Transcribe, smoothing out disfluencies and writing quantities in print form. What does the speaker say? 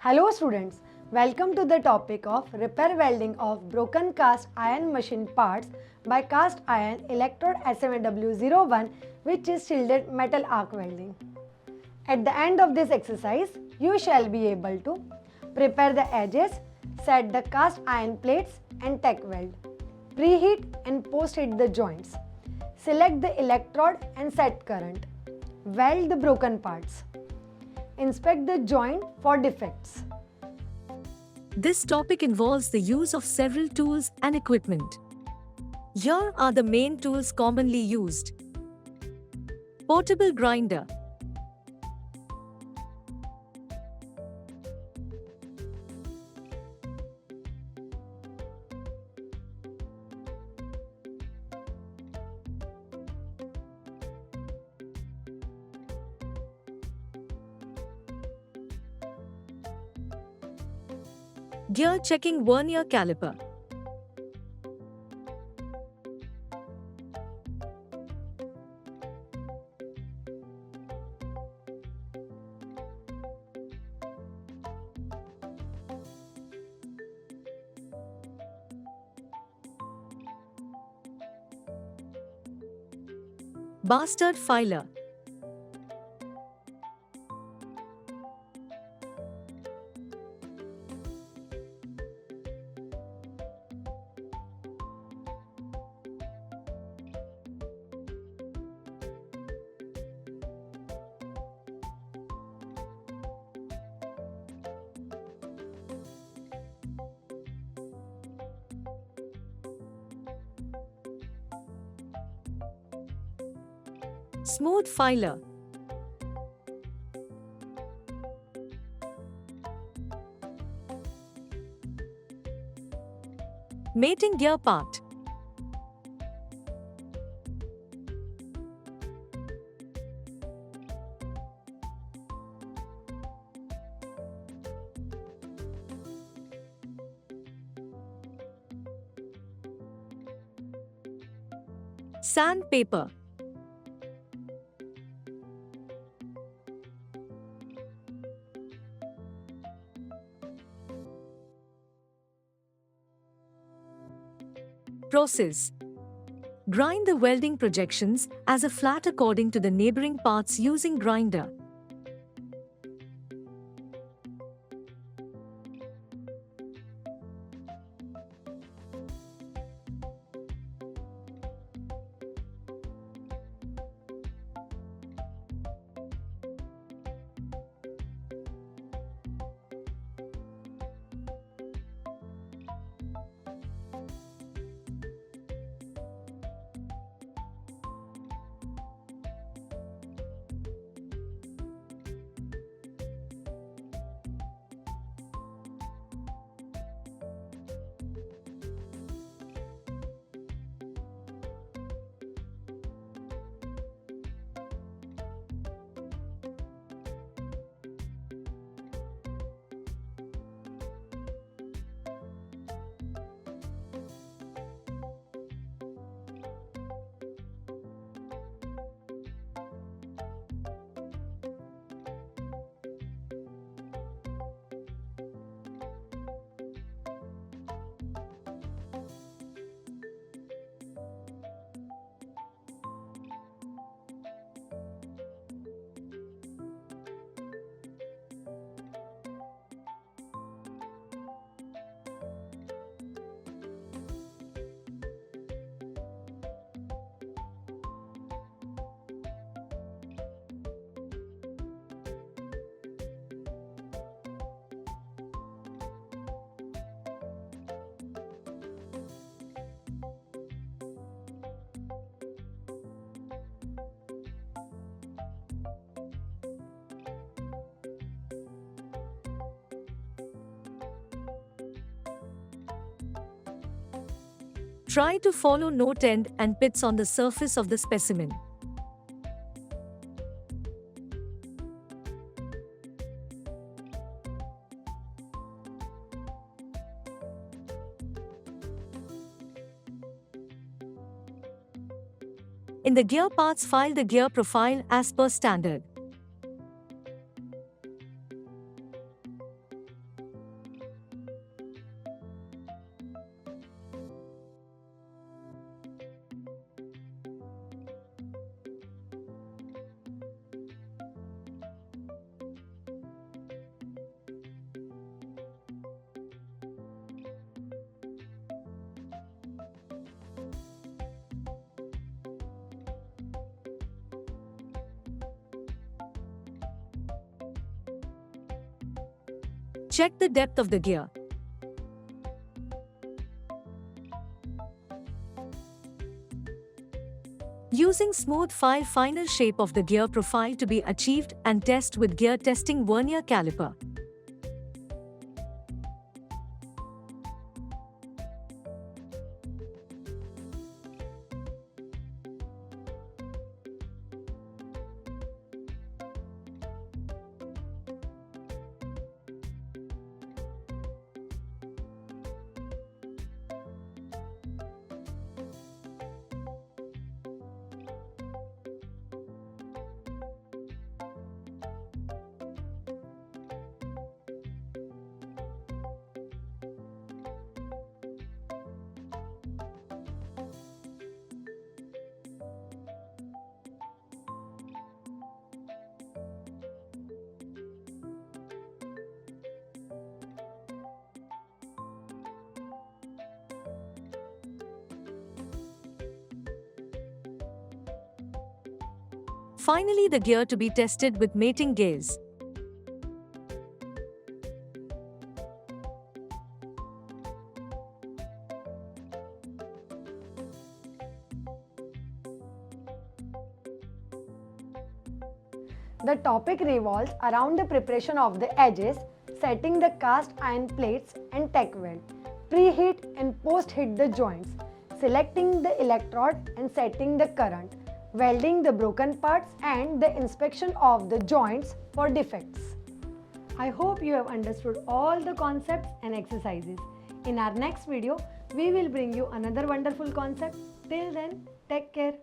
Hello students, welcome to the topic of repair welding of broken cast iron machine parts by cast iron electrode SMAW01, which is shielded metal arc welding. At the end of this exercise, you shall be able to prepare the edges, set the cast iron plates and tack weld, preheat and post-heat the joints, select the electrode and set current, weld the broken parts, inspect the joint for defects. This topic involves the use of several tools and equipment. Here are the main tools commonly used. Portable grinder. Gear checking vernier caliper. Bastard filer. Smooth filer. Mating gear part. Sandpaper. Process. Grind the welding projections as a flat according to the neighboring parts using grinder. Try to follow note end and pits on the surface of the specimen. In the gear parts file the gear profile as per standard. Check the depth of the gear. Using smooth final shape of the gear profile to be achieved and test with gear testing vernier caliper. Finally, the gear to be tested with mating gears. The topic revolves around the preparation of the edges, setting the cast iron plates and tack weld, preheat and post-heat the joints, selecting the electrode and setting the current, welding the broken parts and the inspection of the joints for defects. I hope you have understood all the concepts and exercises. In our next video, we will bring you another wonderful concept. Till then, take care.